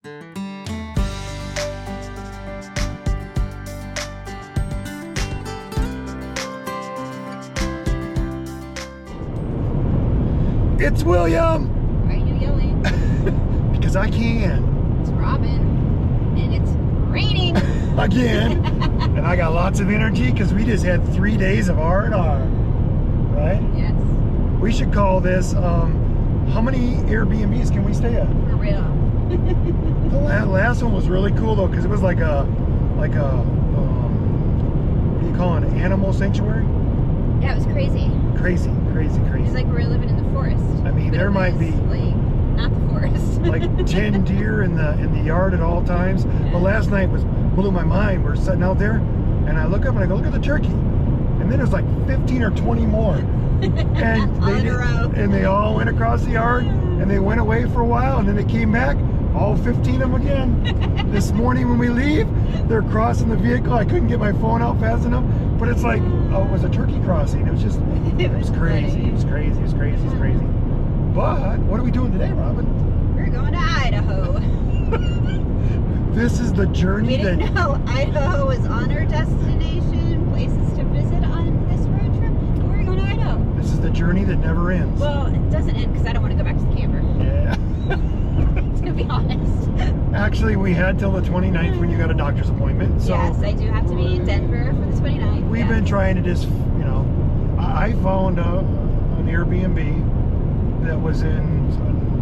It's William! Why are you yelling? Because I can. It's Robin, and it's raining. Again. And I got lots of energy because we just had 3 days of R&R. Right? Yes. We should call this, how many Airbnbs can we stay at? For real. The last one was really cool though, because it was like a, what do you call it, an animal sanctuary? Yeah, it was crazy. Crazy. It was like we were living in the forest. I mean, but there might be like not the forest. like 10 deer in the yard at all times. But last night blew my mind. We're sitting out there, and I look up and I go, look at the turkey, and then there's like 15 or 20 more, and they all went across the yard, and they went away for a while, and then they came back, all 15 of them again. This morning when we leave, they're crossing the vehicle. I couldn't get my phone out fast enough, but it's like, oh, it was a turkey crossing. It was just, it was crazy. It was crazy. But what are we doing today, Robin? We're going to Idaho. This is the journey We didn't know Idaho was on our destination, places to visit on this road trip. But we're going to Idaho. This is the journey that never ends. Well, it doesn't end because I don't want to go back to the camper. Yeah. To be honest. Actually, we had till the 29th when you got a doctor's appointment. So yes, I do have to be in Denver for the 29th. We've been trying to just, I found an Airbnb that was in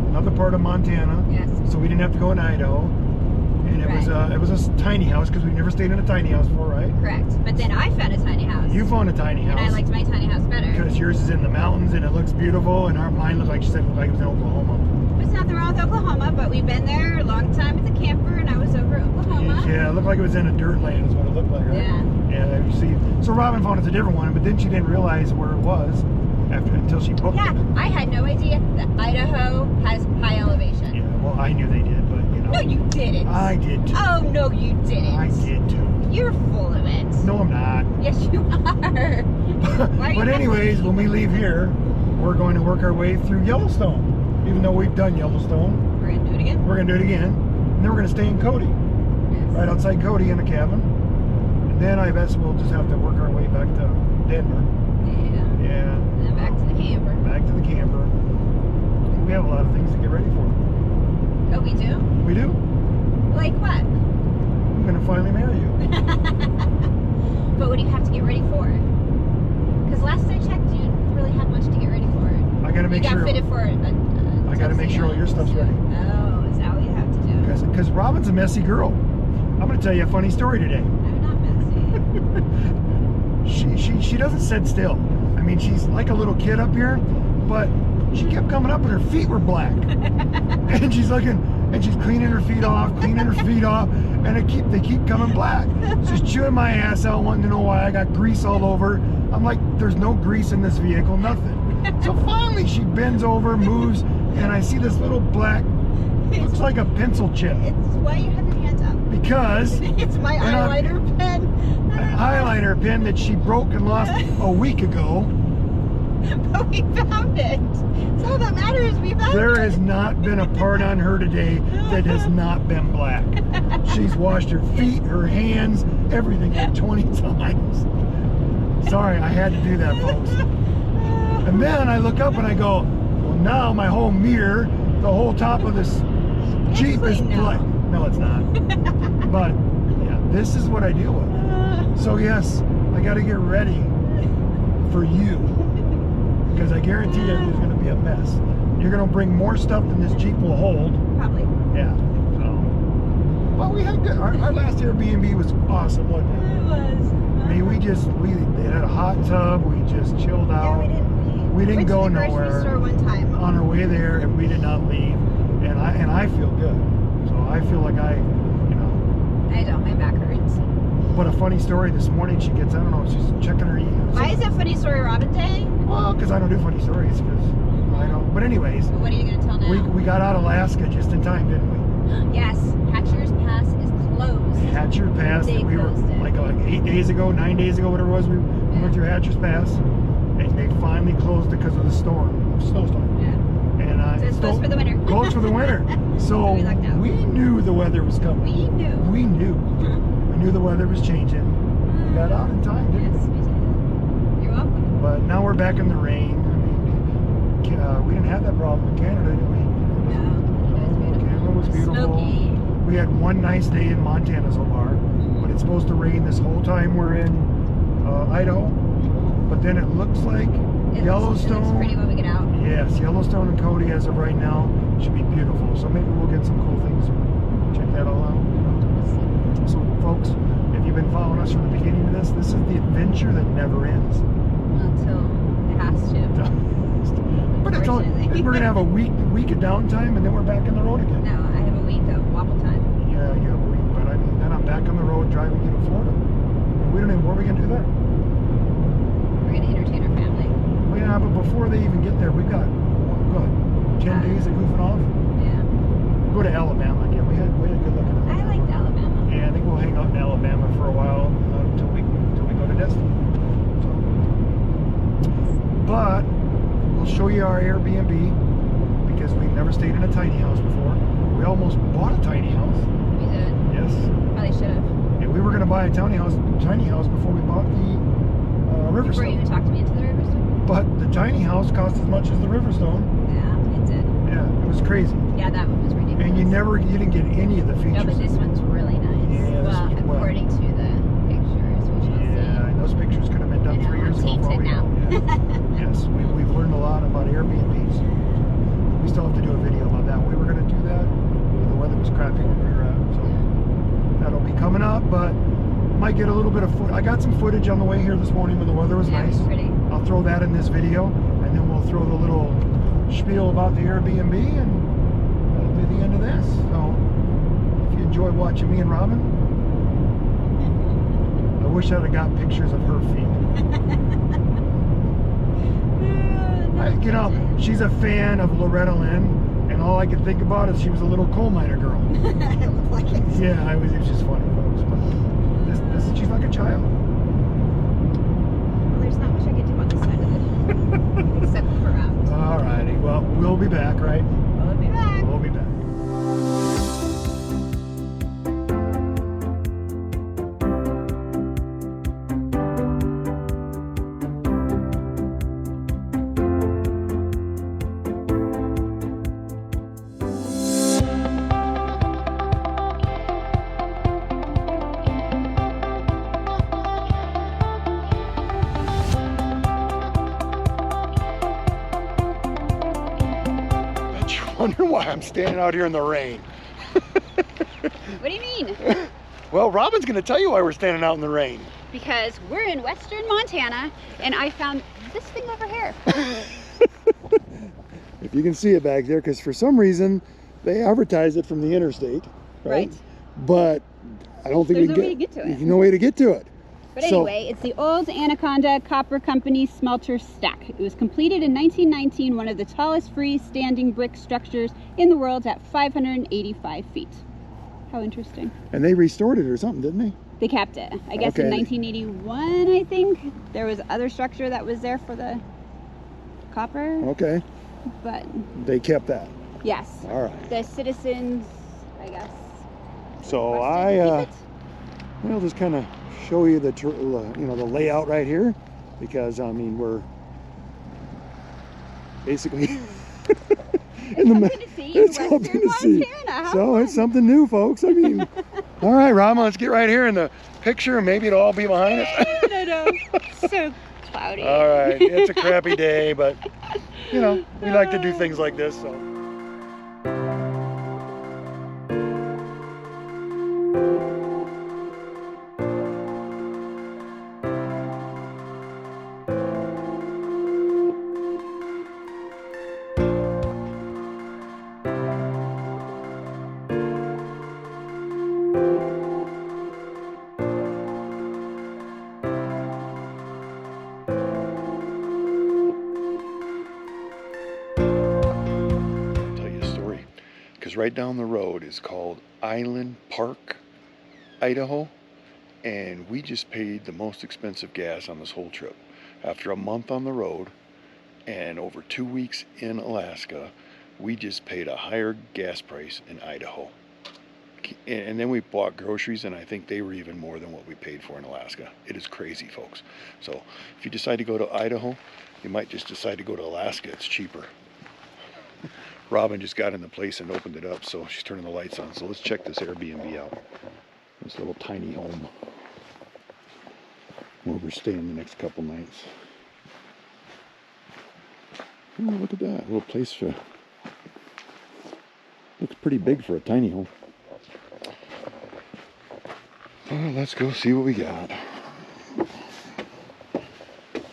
another part of Montana. Yes. So we didn't have to go in Idaho. And it was a tiny house because we've never stayed in a tiny house before, right? Correct. But then I found a tiny house. You found a tiny house. And I liked my tiny house better. Because yours is in the mountains and it looks beautiful, and mine looked like it was in Oklahoma. There's nothing wrong with Oklahoma, but we've been there a long time with the camper, and I was over Oklahoma. Yeah, it looked like it was in a dirt land is what it looked like, right? Yeah. You see. So Robin found it's a different one, but then she didn't realize where it was until she booked it. Yeah, I had no idea that Idaho has high elevation. Yeah, well, I knew they did, but No, you didn't. I did too. Oh, no, you didn't. I did too. You're full of it. No, I'm not. Yes, you are. But anyways, when we leave here, we're going to work our way through Yellowstone. Even though we've done Yellowstone. We're going to do it again? We're going to do it again. And then we're going to stay in Cody. Yes. Right outside Cody in a cabin. And then I guess we'll just have to work our way back to Denver. Yeah. And then back to the camper. Back to the camper. We have a lot of things to get ready for. Oh, we do? We do. Like what? I'm going to finally marry you. But what do you have to get ready for? Because last I checked, you didn't really have much to get ready for. I got to make sure. You got fitted for I got to make sure all your stuff's ready. Oh, is that what you have to do? Because Robin's a messy girl. I'm going to tell you a funny story today. I'm not messy. She doesn't sit still. I mean, she's like a little kid up here, but she kept coming up and her feet were black. And she's looking, and she's cleaning her feet off, and they keep coming black. She's chewing my ass out, wanting to know why I got grease all over. I'm like, there's no grease in this vehicle, nothing. So finally she bends over, moves, and I see this little black, looks like a pencil chip. It's why you have your hands up. Because it's my eyeliner pen. An eyeliner pen that she broke and lost a week ago. But we found it. That's all that matters. We found it. There has not been a part on her today that has not been black. She's washed her feet, her hands, everything like 20 times. Sorry, I had to do that, folks. And then I look up and I go, well, now my whole mirror, the whole top of this Jeep is black. No, it's not. But yeah, this is what I deal with. So yes, I got to get ready for you. Because I guarantee you there's going to be a mess. You're going to bring more stuff than this Jeep will hold. Probably. Yeah. So. Well, we had good. Our last Airbnb was awesome, wasn't it? It was. I mean, we had a hot tub. We just chilled out. Yeah, we didn't go nowhere. We went to the grocery store one time. On our way there, and we did not leave. And I feel good. So I feel like I don't. My back hurts. But a funny story this morning, she gets, I don't know, she's checking her email. Why is it Funny Story Robin Day? Well, because I don't do funny stories. I don't. But anyways. What are you going to tell now? We got out of Alaska just in time, didn't we? Yes. Hatcher's Pass is closed. Hatcher Pass. They We were closed it. like 8 days ago, 9 days ago, whatever it was. We went through Hatcher's Pass, and they finally closed it because of the snowstorm. Yeah. And So it's closed for the winter. Closed for the winter. So We lucked out. we knew the weather was coming. We knew. We knew. We knew the weather was changing. We got out in time, didn't Yes, we did. You're welcome. But now we're back in the rain. I mean, we didn't have that problem in Canada, did we? No, Canada was beautiful. Smoky. We had one nice day in Montana so far, but it's supposed to rain this whole time we're in Idaho. But then it looks like Yellowstone. It looks pretty when we get out. Yes, Yellowstone and Cody as of right now should be beautiful. So maybe we'll get some cool things. Check that all out. So folks, if you've been following us from the beginning of this is the adventure that never ends. Until it has to. But it's all, we're gonna have a week of downtime, and then we're back on the road again. No, I have a week of wobble time. Yeah, you have a week, but I mean, then I'm back on the road driving you to Florida. And we don't even, where are we gonna do that? We're gonna entertain our family. Well, yeah, but before they even get there, we've got, what, 10 days of goofing off? Yeah. We'll go to Alabama again. We had good luck in Alabama. I liked Alabama. Yeah, I think we'll hang out in Alabama for a while until we go to Destiny. So, but we'll show you our Airbnb because we've never stayed in a tiny house before. We almost bought a tiny house. We did. Yes. Probably should have. And we were going to buy a tiny house before we bought the Before you Riverstone. even talked to me into the Riverstone. But the tiny house cost as much as the Riverstone. Yeah, it did. Yeah, it was crazy. Yeah, that one was ridiculous. And you didn't get any of the features. No, but this one's really nice. Yeah, this well, was well. according to the pictures, which you'll Yeah, and those pictures could have been done I know, 3 years I'm ago. for all tainted we know. now. Yeah. Yes, we've learned a lot about Airbnbs. We still have to do a video about that. We were going to do that, but the weather was crappy where we were at. So that'll be coming up, but might get a little bit of I got some footage on the way here this morning when the weather was Yeah, it nice. was pretty. I'll throw that in this video, and then we'll throw the little spiel about the Airbnb, and that'll be the end of this. So if you enjoy watching me and Robin, I wish I'd have got pictures of her feet. You know, she's a fan of Loretta Lynn, and all I could think about is she was a little coal miner girl. It looked like it. Yeah, it was just funny, folks. But she's like a child. Well, there's not much I can do on this side of it. Except for out. Alrighty, well, we'll be back, right? We'll be back. We'll be back. Wonder why I'm standing out here in the rain. What do you mean? Well, Robin's going to tell you why we're standing out in the rain. Because we're in western Montana, and I found this thing over here. If you can see it back there, because for some reason they advertise it from the interstate, right? But I don't think There's we no way to get to it. There's no way to get to it. But So- anyway, it's the old Anaconda Copper Company smelter stack. It was completed in 1919, one of the tallest freestanding brick structures in the world at 585 feet. How interesting. And they restored it or something, didn't they? They kept it. I guess in Okay. 1981, I think. There was other structure that was there for the copper, Okay, but they kept that. yes. All right. The citizens, I guess. So requested to keep it. We'll just kind of show you the the layout right here, because I mean we're basically in the Something to see in it's western something to see. Montana. How So fun. it's something new, folks. I mean, all right, Rama, let's get right here in the picture, and maybe it'll all be behind us. No. So cloudy. All right, it's a crappy day, but we like to do things like this. So. Right down the road is called Island Park, Idaho, and we just paid the most expensive gas on this whole trip. After a month on the road and over 2 weeks in Alaska, we just paid a higher gas price in Idaho. And then we bought groceries, and I think they were even more than what we paid for in Alaska. It is crazy, folks. So if you decide to go to Idaho, you might just decide to go to Alaska. It's cheaper. Robin just got in the place and opened it up, so she's turning the lights on. So let's check this Airbnb out. This little tiny home where we're staying the next couple nights. Oh, look at that little place. Looks pretty big for a tiny home. Oh, let's go see what we got.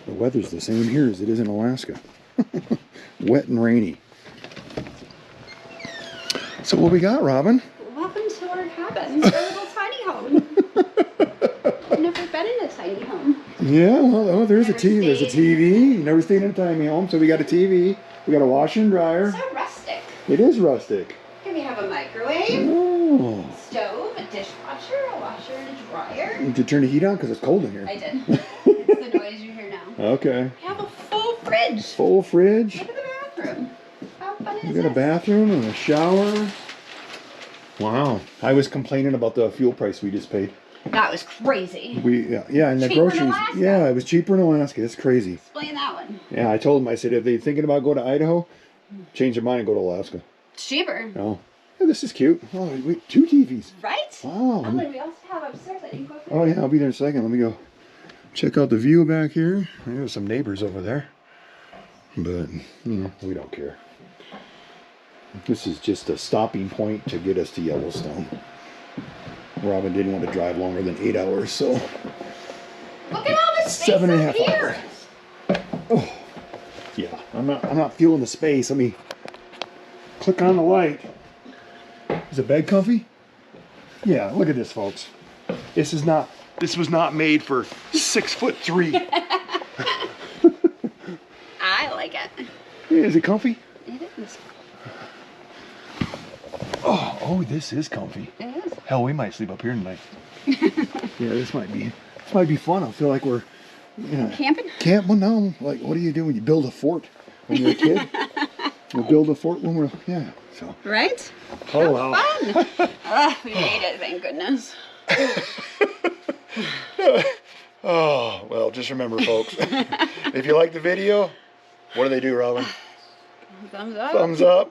The weather's the same here as it is in Alaska. Wet and rainy. So what we got, Robin? Welcome to our cabin, our little tiny home. I've never been in a tiny home. Yeah, well, there's a Never TV. There's a stayed. TV. You never stayed in a tiny home, so we got a TV. We got a washer and dryer. So rustic. It is rustic. Here we have a microwave, Oh. stove, a dishwasher, a washer, and a dryer. Did you turn the heat on? Because it's cold in here. I did. It's the noise you hear now. Okay. We have a full fridge. Full fridge. Look at the bathroom. How fun is We got a this? bathroom and a shower. Wow. I was complaining about the fuel price we just paid. That was crazy. Yeah, and the Cheaper in groceries. Alaska. Yeah, it was cheaper in Alaska. It's crazy. Explain that one. Yeah, I told them, I said, if they're thinking about going to Idaho, change their mind and go to Alaska. It's cheaper. Oh, yeah, this is cute. Oh, wait, 2 TVs. Right? Wow. Oh, and we also have upstairs. I didn't go through. Oh, yeah, I'll be there in a second. Let me go check out the view back here. There's some neighbors over there. But, we don't care. This is just a stopping point to get us to Yellowstone. Robin didn't want to drive longer than 8 hours, so Look at all this space 7.5 up here. hours. Oh, yeah. I'm not feeling the space. Let me click on the light. Is the bed comfy? Yeah. Look at this, folks. This was not made for 6'3". I like it. Yeah, is it comfy? It is. Oh, this is comfy. It is. Hell, we might sleep up here tonight. Yeah, this might be fun. I feel like we're, Camping? Well, no. Like, what do you do when you build a fort when you're a kid? We'll build a fort when we're, so. Right? Oh, wow. Fun. We made it, thank goodness. Oh, well, just remember, folks, if you like the video, what do they do, Robin? Thumbs up. Thumbs up.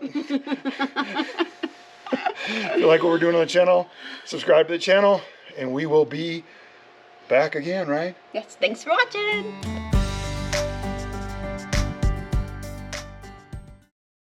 If you like what we're doing on the channel, subscribe to the channel, and we will be back again, right? Yes, thanks for watching.